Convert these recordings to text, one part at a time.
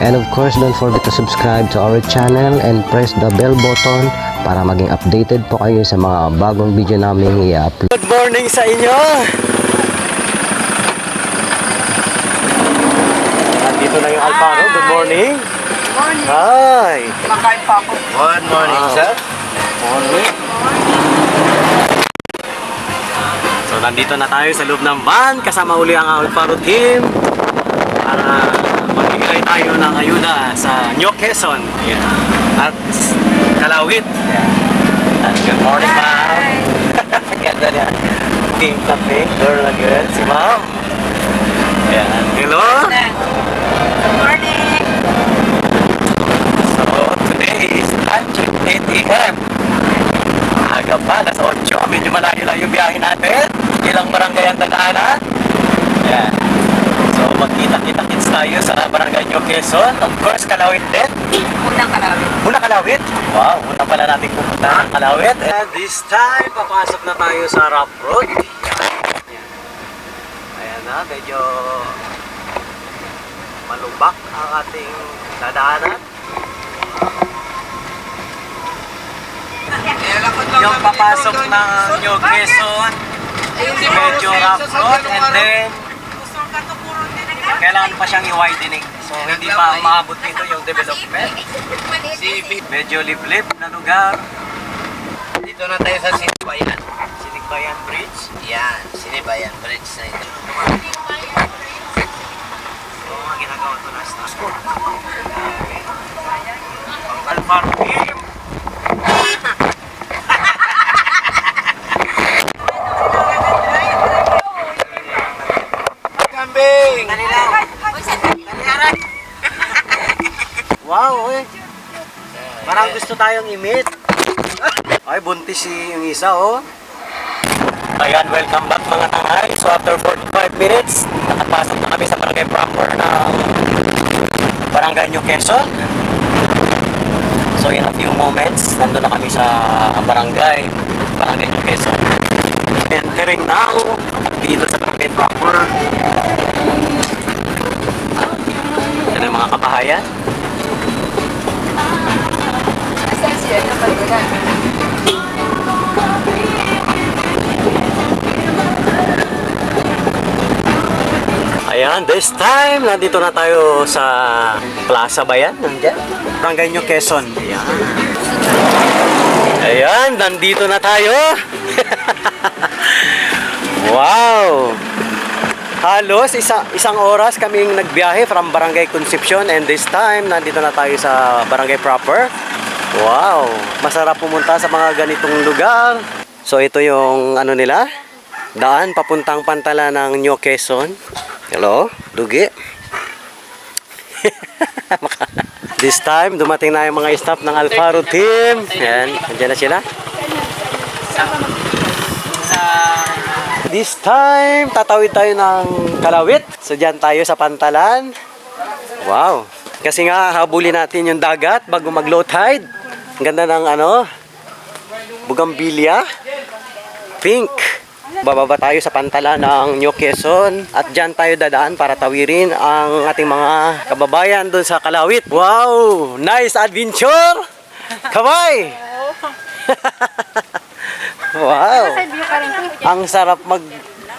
And of course, don't forget to subscribe to our channel and press the bell button para maging updated po kayo sa mga bagong video namin i-upload. Good morning sa inyo! Nandito na yung Alfaro. Good morning! Morning. Hi! Makain pa ako. Good morning, sir. Morning! So, nandito na tayo sa loob ng van. Kasama uli ang Alfaro team para magbigay tayo ng ayuda sa New Quezon. Yeah. At Kalawit. Yeah. And good morning, ma'am. Ganda niya. Pink na pink. Girl na girl. Si ma'am. Yeah. Hello? Good morning. So, today is lunch at 8 a.m. Aga pa, nasa 8. Medyo malayo-layo biyahe natin. Ilang barangay ang dadaanan. Yan. So, magkita-kita-kits tayo sa barangay New Quezon. Of course, Kalawit din. Unang Kalawit. Una Kalawit? Wow, una pala natin pupunta ng Kalawit. And this time, papasok na tayo sa rough road. Ayan na, medyo malubak ang ating dadaanan. Yung papasok ng New Quezon, medyo rough road, and then kailangan pa siyang i-widening. So hindi pa maabot dito yung development. Medyo liblib na lugar. Dito na tayo sa Sinibayan. Sinikbayan Bridge. Yan, Sinibayan Bridge na ito. So mga ginagawa ito na sa Alfaro team. Kambing! Wow, eh. Parang gusto tayong i-meet. Ay, buntis yung isa, oh. Ayan, welcome back mga tangay. So after 45 minutes, nakapasok na kami sa barangay proper ng barangay New Quezon. So in a few moments, nandun na kami sa barangay New Quezon. Entering now, dito sa barangay proper. Yan ang mga kabahayan. Asan siya? Kapalitan. Ayan, this time, nandito na tayo sa Plaza ba yan? Nandiyan? Barangay New Quezon. Ayan. Ayan, nandito na tayo. Wow! Halos isang oras kaming nagbiyahe from Barangay Concepcion, and this time, nandito na tayo sa barangay proper. Wow! Masarap pumunta sa mga ganitong lugar. So ito yung ano nila, daan papuntang pantala ng New Quezon. Hello, Dugi. This time, dumating na yung mga staff ng Alfaro team. Ayan, nandiyan na sila. This time, tatawid tayo ng Kalawit. So, dyan tayo sa pantalan. Wow. Kasi nga, habulin natin yung dagat bago mag-low tide. Ang ganda ng ano, bugambilya. Pink. Bababa tayo sa pantalan ng New Quezon. At dyan tayo dadaan para tawirin ang ating mga kababayan doon sa Kalawit. Wow! Nice adventure! Kabay! Wow! Ang sarap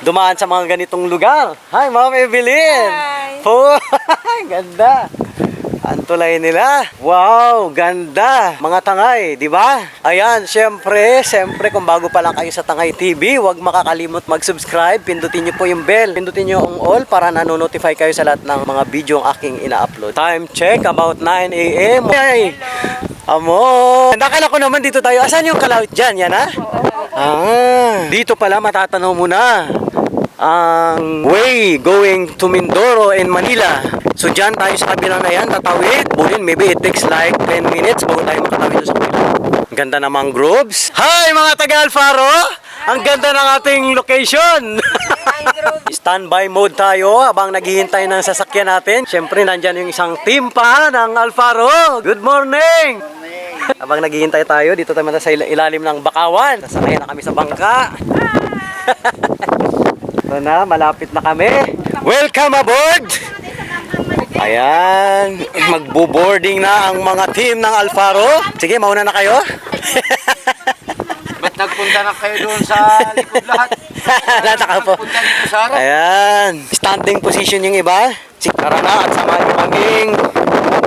dumaan sa mga ganitong lugar. Hi, Ma'am Evelyn! Hi! Oh, ganda! Ang tulay nila. Wow, ganda. Mga Tangay, di ba? Ayan, syempre kung bago pa lang kayo sa Tangay TV, huwag makakalimot mag-subscribe. Pindutin niyo po yung bell. Pindutin niyo ang all para nanonotify kayo sa lahat ng mga video ang aking ina-upload. Time check, about 9 a.m. Hey! Amo! Nakala ko naman dito tayo. Asan yung Kalawit dyan? Yan ha? Ah, dito pala matatanaw mo na ang way going to Mindoro and Manila. So dyan tayo sa kabilang na yan, tatawid. Bulin, maybe it takes like 10 minutes bago tayo makatawid sa kabila. Ganda ng mangroves. Hi mga taga-Alfaro! Ang ganda ng ating location. Standby mode tayo habang naghihintay ng sasakyan natin. Siyempre nandyan yung isang team pa ng Alfaro. Good morning! Habang naghihintay tayo, dito tayo sa ilalim ng bakawan. Sasakay na kami sa bangka. Ito na, malapit na kami. Welcome aboard! Ayan, magbo-boarding na ang mga team ng Alfaro. Sige, mauna na kayo. Ba't nagpunta na kayo doon sa likod lahat? Nataka po. Nagpunta dito sa harap. Ayan, standing position yung iba. Tara na at samahan nyo kaming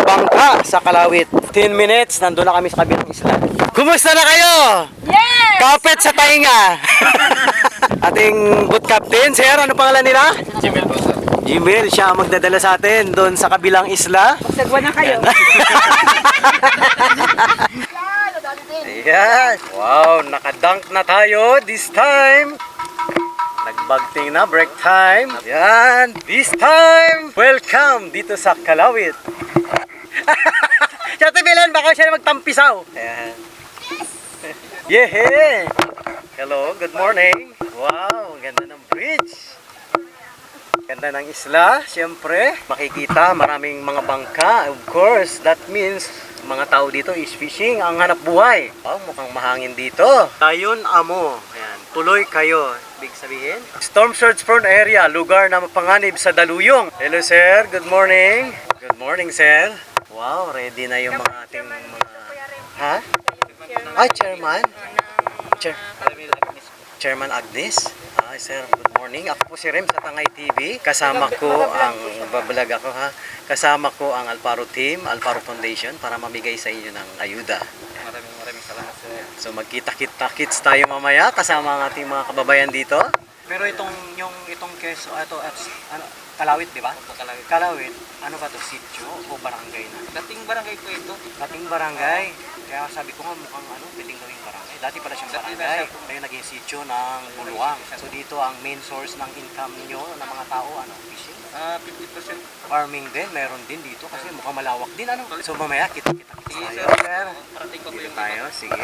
bangka sa Kalawit. 10 minutes, nandun na kami sa kabilang isla. Kumusta na kayo? Yes! Kapit sa tainga. Ating boat captain, sir, ano pangalan nila? Jimel po, sir. Jimel, siya ang magdadala sa atin doon sa kabilang isla. Sagwa na kayo. Ayan. Wow, nakadunk na tayo this time. Nagbagting na, break time. Ayan, this time, welcome dito sa Kalawit. Siya Bilan, baka siya magtampisaw. Ayan. Yeah! Hello, good morning. Wow, ang ganda ng bridge. Ganda ng isla, siyempre. Makikita, maraming mga bangka. Of course, that means mga tao dito is fishing, ang hanap buhay. Wow, mukhang mahangin dito. Tayon amo. Ayan, tuloy kayo. Big sabihin. Storm surge prone area, lugar na mapanganib sa daluyong. Hello sir, good morning. Good morning sir. Wow, ready na yung mga ating mga... Ha? Ay, chairman. Chairman Agnes. Hi sir, good morning. Ako po si Rem sa Tangay TV. Kasama ko ang, babalag ako ha. Kasama ko ang Alfaro team, Alfaro Foundation para mamigay sa inyo ng ayuda. Maraming salamat, sir. So magkita-kits tayo mamaya kasama ang ating mga kababayan dito. Pero itong keso, ito ano, Kalawit, di ba? Kalawit. Kalawit, ano ba to, sitio o barangay na? Dating barangay po ito. Dating barangay. Kaya sabi ko nga mukhang ano, pwedeng gawing barangay. Dati pala siyang Dati barangay. na siya. Ngayon naging sitio ng Buluang. So dito ang main source ng income niyo ng mga tao, ano, fishing. 50%. Farming din, meron din dito kasi mukhang malawak din, ano. So mamaya kita-kita Sige, tayo. sir. Sir. Parating ko po Dito yung tayo, sige.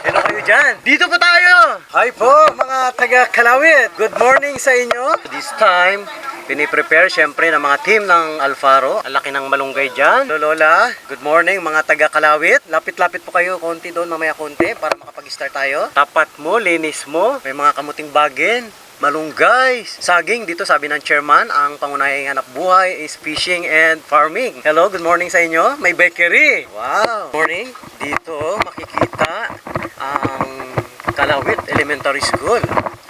Hello kayo dyan. Dito po tayo. Hi po, mga taga Kalawit. Good morning sa inyo. This time, piniprepare syempre ng mga team ng Alfaro. Ang laki ng malunggay dyan. Lola, good morning mga taga Kalawit. Lapit-lapit po kayo, konti doon, mamaya konti para makapag-start tayo. Tapat mo, linis mo. May mga kamuting bagin. Malunggay, saging. Dito sabi ng chairman, ang pangunahing hanap buhay is fishing and farming. Hello, good morning sa inyo. May bakery. Wow. Morning. Dito makikita ang Kalawit Elementary School.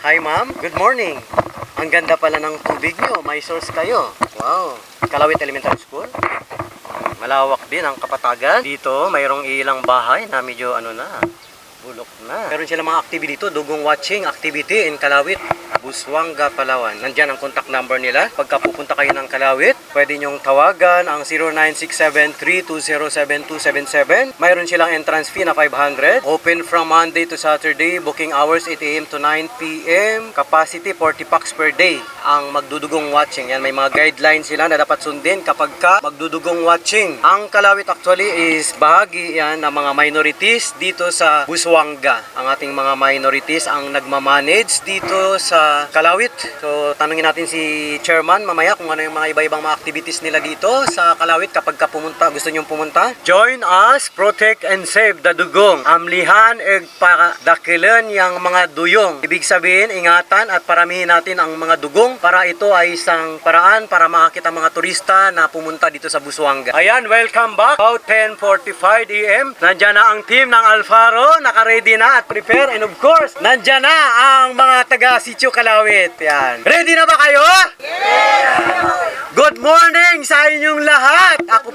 Hi ma'am, good morning. Ang ganda pala ng tubig nyo. May source kayo. Wow. Kalawit Elementary School. Malawak din ang kapatagan. Dito, mayroong ilang bahay na medyo ano na, bulok na. Meron sila mga activity dito, dugong watching activity in Kalawit, Busuanga, Palawan. Nandyan ang contact number nila. Pagka pupunta kayo ng Kalawit, pwede nyong tawagan ang 0967320777. Mayroon silang entrance fee na 500. Open from Monday to Saturday. Booking hours 8 AM to 9 PM. Capacity 40 packs per day. Ang magdudugong watching. Yan, may mga guidelines sila na dapat sundin kapag ka magdudugong watching. Ang Kalawit actually is bahagi yan ng mga minorities dito sa Busuanga. Ang ating mga minorities ang nagmamanage dito sa Kalawit. So, tanungin natin si Chairman mamaya kung ano yung mga iba-ibang mga activities nila dito sa Kalawit kapag ka pumunta, gusto nyong pumunta. Join us, protect and save the dugong. Amlihan eg padakilan yang mga duyong. Ibig sabihin, ingatan at paramihin natin ang mga dugong para ito ay isang paraan para makakita mga turista na pumunta dito sa Busuanga. Ayan, welcome back. About 10:45 AM. Nandyan na ang team ng Alfaro. Naka-ready na at prepare. And of course, nandyan na ang mga taga-sitio Kalawit. Yan. Ready na ba kayo? Good morning sa inyong lahat. Ako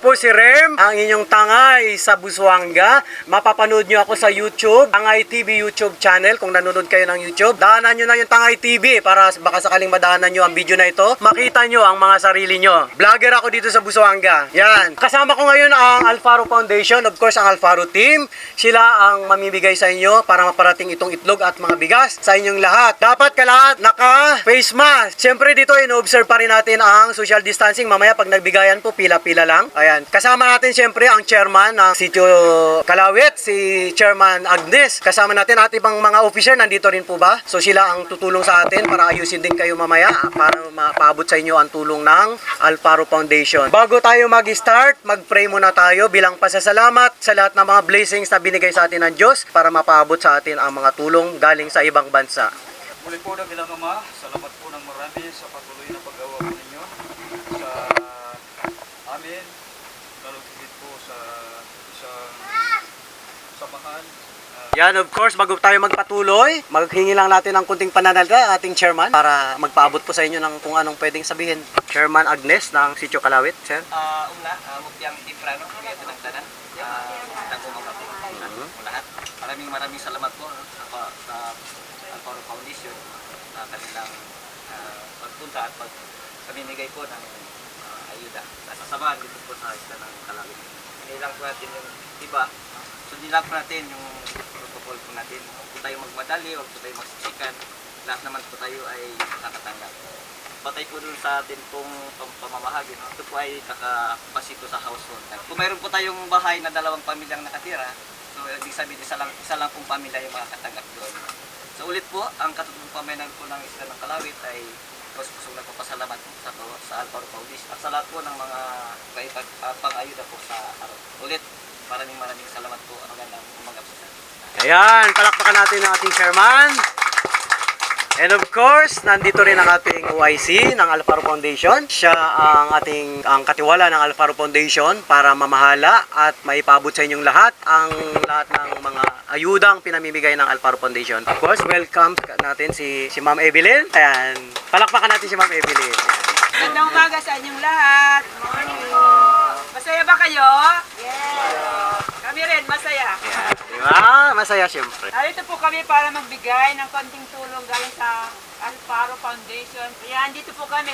po si Rem, ang inyong tangay sa Busuanga. Mapapanood nyo ako sa YouTube, Tangay TV YouTube channel. Kung nanonood kayo ng YouTube, daanan nyo na yung Tangay TV para baka sakaling madaanan nyo ang video na ito. Makita nyo ang mga sarili nyo. Vlogger ako dito sa Busuanga. Yan. Kasama ko ngayon ang Alfaro Foundation. Of course, ang Alfaro team. Sila ang mamimigay sa inyo para maparating itong itlog at mga bigas sa inyong lahat. Dapat ka lahat naka-face mask. Siyempre dito, in-observe pa rin natin ang social distancing. Mamaya pag nagbigayan po, pila-pila lang. Ayan. Kasama natin siyempre ang chairman ng Sitio Kalawit, si Chairman Agnes. Kasama natin at ibang mga officer, nandito rin po ba? So sila ang tutulong sa atin para ayusin din kayo mamaya para mapaabot sa inyo ang tulong ng Alfaro Foundation. Bago tayo mag-start, mag-pray muna tayo bilang pasasalamat sa lahat ng mga blessings na binigay sa atin ng Diyos para mapaabot sa atin ang mga tulong galing sa ibang bansa. Muli po na bilang Ama, salamat po ng marami sa patuloy na pag-awa po ninyo sa amin, lalo higit po sa isang samahan. Yan, of course, bago tayo magpatuloy, maghingi lang natin ng kunting pananalita ating chairman para magpaabot po sa inyo ng kung anong pwedeng sabihin. Chairman Agnes ng Sitio Kalawit, sir. Mukyang Timprano, kaya ng tanan. Nagumang ako po lahat. Maraming salamat po sa Alfaro Foundation na kanilang pagpunta at pagpamimigay po ng ayuda. Sasamahan dito po sa isla ng Kalawit. Hindi lang po natin yung iba. Sundin lang po natin yung protocol po natin. Huwag po tayo magmadali, huwag po tayo magsiksikan. Lahat naman po tayo ay nakatanggap. Patay po dun sa atin pong pamamahagi. Ito po ay kakapasito sa household. Kung mayroon po tayong bahay na 2 pamilyang nakatira, so ibig sabihin isa lang pong pamilya yung makakatanggap doon. So ulit po, ang katutuong pamayanan po ng Isla ng Kalawit ay pusong nagpapasalamat sa Alfaro Foundation at sa lahat po ng mga pang-ayuda po sa araw. Ulit, maraming salamat po. Magandang umaga po sa Ayan, palakpakan natin ang ating chairman. And of course, nandito rin ang ating OIC ng Alfaro Foundation. Siya ang katiwala ng Alfaro Foundation para mamahala at maipabot sa inyong lahat ng mga ayudang pinamimigay ng Alfaro Foundation. Of course, welcome natin si Ma'am Evelyn. Ayan, palakpakan natin si Ma'am Evelyn. Magandang umaga sa inyong lahat. Morning po. Masaya ba kayo? Yes. Kami rin, masaya. Ayan, di ba? Masaya siyempre. Narito po kami para magbigay ng konting tulong galing sa Alfaro Foundation. Kaya andito po kami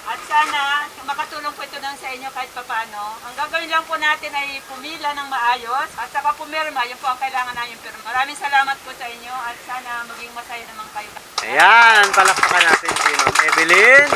at sana makatulong po ito sa inyo kahit papano. Ang gagawin lang po natin ay pumila ng maayos at saka pumirma. Yun po ang kailangan namin pirma. Maraming salamat po sa inyo at sana maging masaya naman kayo. Ayan, palakpakan natin si Ma'am Evelyn.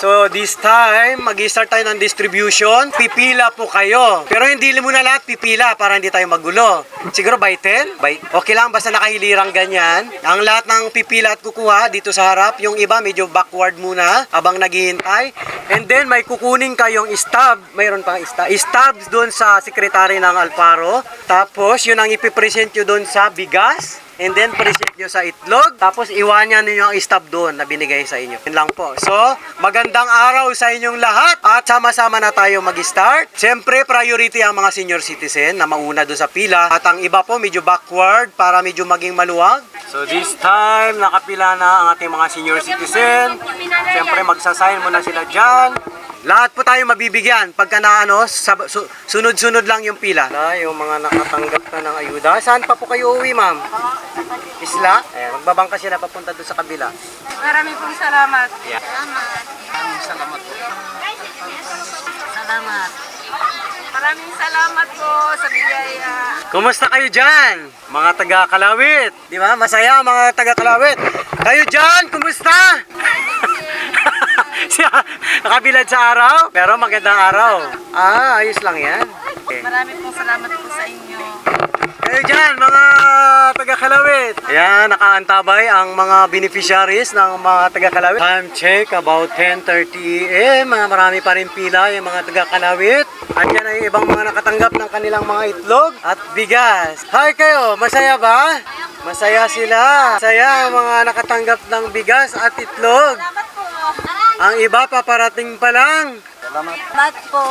So this time, mag-start tayo ng distribution. Pipila po kayo. Pero hindi muna lahat pipila para hindi tayo magulo. Siguro by 10? Okay lang, basta nakahilirang ganyan. Ang lahat ng pipila at kukuha dito sa harap. Yung iba medyo backward muna habang naghihintay. And then may kukunin kayong stab. Mayroon pang stabs doon sa sekretary ng Alfaro. Tapos yun ang ipipresent nyo doon sa bigas. And then, present nyo sa itlog. Tapos, iwanan nyo ang stab doon na binigay sa inyo. Yun lang po. So, magandang araw sa inyong lahat. At sama-sama na tayo mag-start. Siyempre, priority ang mga senior citizen na mauna doon sa pila. At ang iba po, medyo backward para medyo maging maluwag. So, this time, nakapila na ang ating mga senior citizen. Siyempre, magsasign muna sila dyan. Lahat po tayo mabibigyan pagka na sunod-sunod lang yung pila. Yung mga nakatanggap na ng ayuda. Saan pa po kayo uwi, ma'am? Isla? Magbabangka sila papunta doon sa kabila. Maraming pong salamat. Yeah. Maraming salamat po sa biyaya. Kumusta kayo dyan? Mga taga-Kalawit. Di ba? Masaya ang mga taga-Kalawit. Kayo dyan, kumusta? Nakabilad sa araw? Pero magandang araw. Ayos lang yan. Okay. Maraming pong salamat po sa inyo. Kayo dyan, mga taga-Kalawit. Ayan, nakaantabay ang mga beneficiaries ng mga taga-Kalawit. Time check, about 10:30 AM. Marami pa rin pila yung mga taga-Kalawit. Andyan ay ibang mga nakatanggap ng kanilang mga itlog at bigas. Hi kayo, masaya ba? Masaya sila. Masaya ang mga nakatanggap ng bigas at itlog. Ang iba paparating pa lang. Salamat po.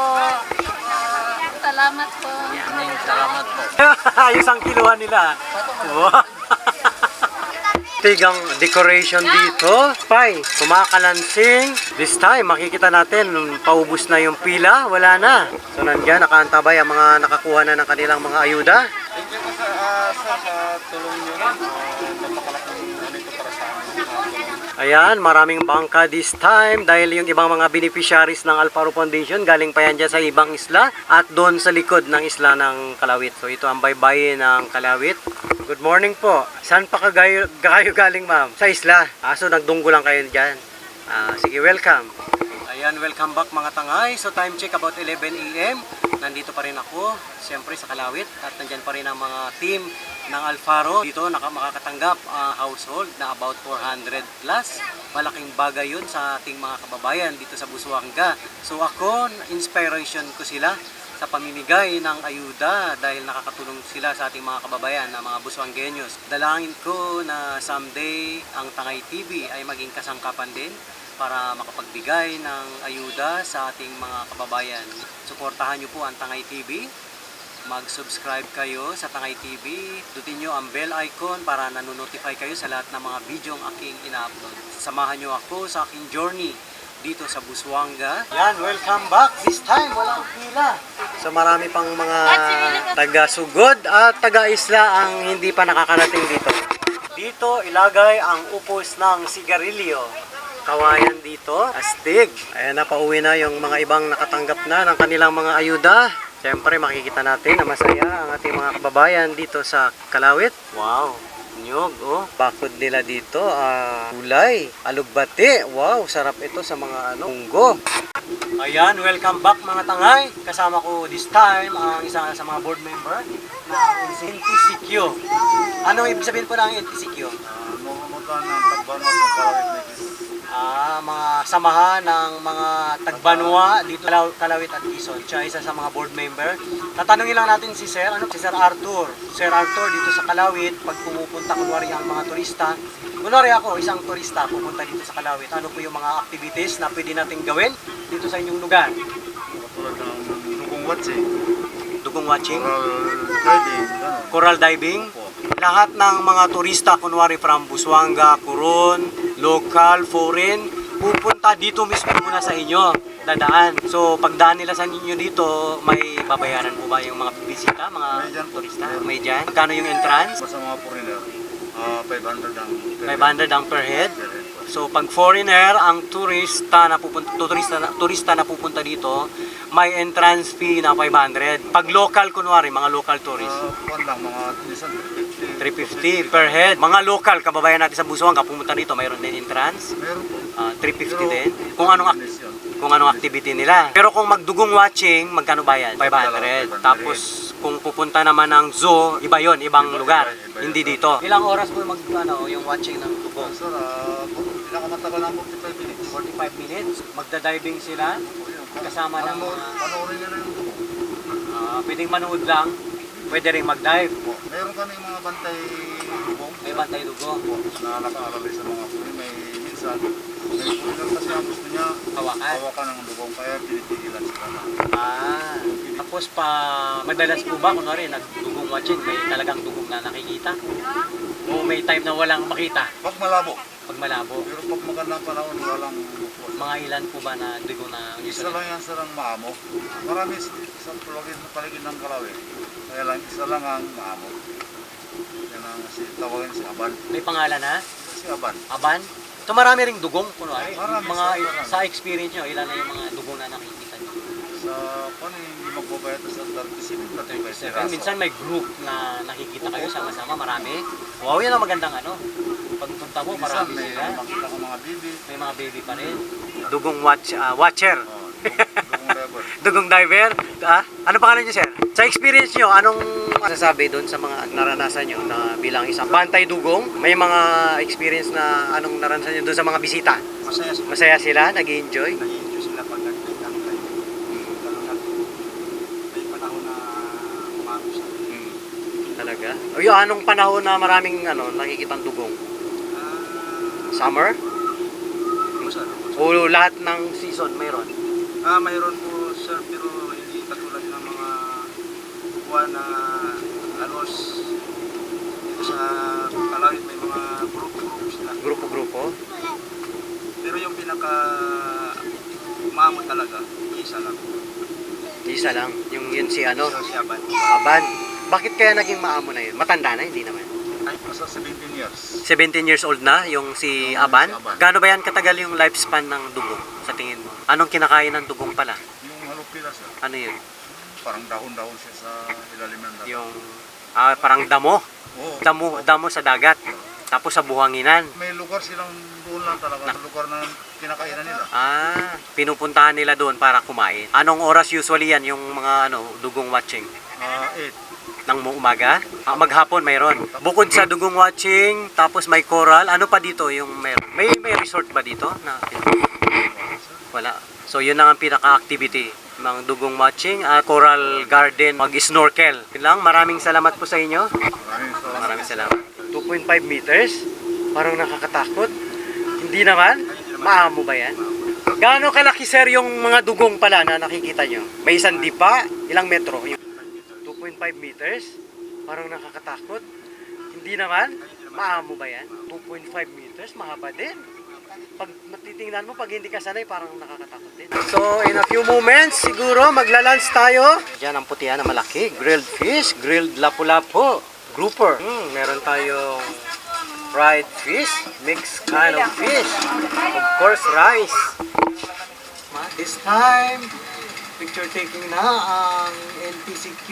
Salamat po. Salamat po. Ayos ang kiluhan nila. Wow. Tigang decoration dito. Pai, kumakalansing. This time, makikita natin, paubos na yung pila. Wala na. So, nandiyan, nakaantabay ang mga nakakuha na ng kanilang mga ayuda. Thank you po sa tulong nyo. Napakalaking ito para sa amin. Ayan, maraming bangka this time dahil yung ibang mga beneficiaries ng Alfaro Foundation galing pa yan dyan sa ibang isla at doon sa likod ng isla ng Kalawit. So ito ang baybayin ng Kalawit. Good morning po. Saan pa kayo galing, ma'am? Sa isla. So nagdunggo lang kayo dyan. Sige, welcome. Ayan, welcome back mga tangay. So time check about 11 AM. Nandito pa rin ako, siyempre sa Kalawit. At nandyan pa rin ang mga team ng Alfaro. Dito makakatanggap household na about 400 plus. Malaking bagay yun sa ating mga kababayan dito sa Busuanga. So ako, inspiration ko sila sa pamimigay ng ayuda dahil nakakatulong sila sa ating mga kababayan na mga Busuangueños. Dalangin ko na someday ang Tangay TV ay maging kasangkapan din para makapagbigay ng ayuda sa ating mga kababayan. Suportahan niyo po ang Tangay TV. Mag-subscribe kayo sa Tangay TV. Dutin niyo ang bell icon para nanonotify kayo sa lahat ng mga video ang aking ina-upload. Samahan niyo ako sa aking journey dito sa Busuanga. Yan, welcome back. This time, walang pila. So marami pang mga taga-sugod at taga-isla ang hindi pa nakakarating dito. Dito, ilagay ang upos ng sigarilyo. Kawayan dito, astig. Ayan na, pauwi na yung mga ibang nakatanggap na ng kanilang mga ayuda. Siyempre, makikita natin na masaya ang ating mga kababayan dito sa Kalawit. Wow! Nyog, oh. Bakod nila dito, gulay, alugbati. Wow, sarap ito sa mga munggo. Ayan, welcome back mga tangay. Kasama ko this time ang isa sa mga board member ng NTCQ. Anong ibig sabihin po ng NTCQ? Mamumutan ng Tagbanwa sa Kalawit Negros. Mga samahan ng mga Tagbanwa dito Kalawit at Quezon. Siya isa sa mga board member. Tatanungin lang natin si Sir, si Sir Arthur. Sir Arthur dito sa Kalawit, pag pumupunta kunwari ang mga turista. Kunwari ako, isang turista, pupunta dito sa Kalawit. Ano po yung mga activities na pwede nating gawin dito sa inyong lugar? Tulad ng dugong watsi, Dugong watching, diving, coral diving. Lahat ng mga turista, kunwari from Busuanga, Coron, local, foreign, pupunta dito mismo muna sa inyo, dadaan. So, pagdaan nila sa inyo dito, may babayaran po ba yung mga bisita, mga May dyan po. turista? May dyan. Magkano yung entrance? sa mga foreigner, 500 ang 500 ang per head. So, pag foreigner, ang turista na pupunta dito, may entrance fee na 500. Pag local, kunwari, mga local tourist, Kuwan lang, mga minsan 350 per head. Mga local, kababayan natin sa Busuanga, pumunta dito, mayroon din entrance. Meron po. 350 din. Kung anong activity nila. Pero kung magdugong watching, magkano bayad? 500. Tapos kung pupunta naman ng zoo, iba yon, ibang lugar. Hindi dito. Ilang oras po yung watching ng dugong? Sir, pinakamatagal ng 45 minutes. 45 minutes. Magda-diving sila. Kasama ng mga... Panoorin nila yung dugong. Pwedeng manood lang. Pwede rin mag-dive. Meron kami mga bantay dugong. May bantay dugo. Na nakaalalay sa mga foreigner. May minsan, may foreigner kasi ang gusto niya Hawakan. hawakan ng dugong. Kaya pinipigilan sila na. Tapos madalas po ba, kunwari, nagdugong watching, may talagang dugong na nakikita? O may time na walang makita Pag malabo. pag malabo? Pero pag magandang panahon, walang bukod. Mga ilan po ba na dugong na Isa lang yan sa maamo. Marami sa paligid ng Kalawit. Kaya lang, isa lang ang maamo. Yan ang tawagin si Aban. May pangalan na? Si Aban. Aban? Ito marami ring dugong, kunwari. Marami, Mga, marami. sa experience nyo, ilan na yung mga dugong na nakikita nyo? Sa hindi magbabayad sa 37, 35 Minsan may group na nakikita kayo sama-sama, marami. Wow, yan ang magandang ano. Pagpunta mo, Minsan marami may sila. makita ko mga bibi. May mga baby pa rin. Dugong watcher. Dugong level. Dugong diver. Ano pangalan niyo, sir? Sa experience niyo, anong masasabi doon sa mga naranasan niyo na bilang isang bantay dugong? May mga experience na anong naranasan niyo doon sa mga bisita? Masaya sila. Masaya sila? Nag-enjoy? Nag-enjoy sila pag nag-dive. Lalo na may panahon na umago siya. Talaga? O yun, anong panahon na maraming nakikitang dugong? Summer? Sir. O lahat ng season mayroon? Mayroon po sir, pero hindi katulad ng mga buwan na alos dito sa Kalawit may mga grupo-grupo sila. Grupo-grupo? Pero yung pinaka umamon talaga, isa lang. Isa lang. Yun si Si Aban. Aban. Bakit kaya naging maamo na yun? Matanda na, hindi naman. Ay, nasa 17 years. 17 years old na yung si Aban. Si Aban. Gaano ba yan katagal yung lifespan ng dugong sa tingin mo? Anong kinakain ng dugong pala? Yung halupila sir. Ano yun? Parang dahon-dahon siya sa ilalim ng dagat. Yung parang damo. Oo. Damo sa dagat. Tapos sa buhanginan. May lugar silang doon lang talaga. Sa lugar na kinakainan nila. Pinupuntahan nila doon para kumain. Anong oras usually yan yung mga dugong watching? 8. Ng umaga? Maghapon mayroon. Bukod sa dugong watching, tapos may coral, ano pa dito yung mayroon? May resort ba dito? Wala. So yun lang ang pinaka-activity. Mga dugong matching, coral garden, mag-snorkel. Yun lang, maraming salamat po sa inyo. Maraming salamat. 2.5 meters? Parang nakakatakot. Hindi naman? Maamo ba yan? Gaano kalaki sir yung mga dugong pala na nakikita nyo? May isang dipa? Ilang metro? 2.5 meters? Parang nakakatakot. Hindi naman? Maamo ba yan? 2.5 meters? Mahaba din. Pag matitingnan mo, pag hindi ka sanay, parang nakakatakot din. So, in a few moments, siguro, magla-lunch tayo. Diyan ang putihan na malaki. Grilled fish, grilled lapu-lapu, grouper. Meron tayong fried fish, mixed kind of fish. Of course, rice. This time, picture taking na ang NTCQ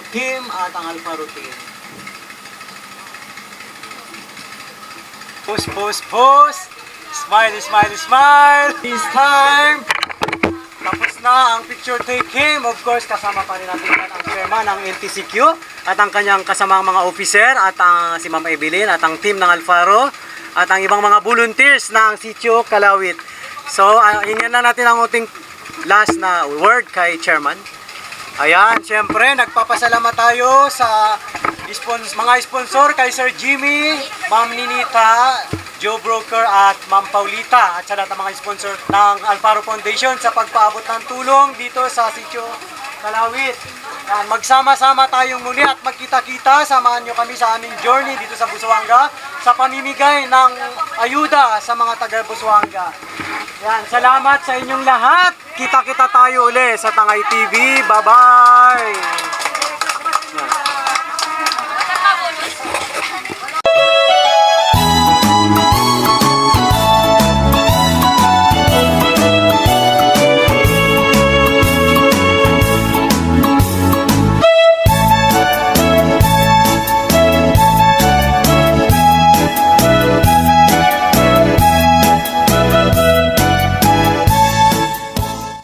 team at ang Alfaro team. Pose, pose, pose! Smile, smile, smile! This time, tapos na ang picture taking. Of course, kasama pa rin natin ang chairman ng NTCQ at ang kanyang kasamang mga officer at si Ma'am Evelyn at ang team ng Alfaro at ang ibang mga volunteers ng Sitio Kalawit. So, hingan na natin ang ating last na word kay chairman. Ayan, syempre, nagpapasalamat tayo sa mga sponsor kay Sir Jimmy, Ma'am Ninita, Joe Broker at Ma'am Paulita at sa lahat ng mga sponsor ng Alfaro Foundation sa pagpaabot ng tulong dito sa Sitio Kalawit. Yan, magsama-sama tayong muli at magkita-kita. Samahan nyo kami sa aming journey dito sa Busuanga sa pamimigay ng ayuda sa mga taga Busuanga. Yan, salamat sa inyong lahat. Kita-kita tayo uli sa Tangay TV. Bye-bye!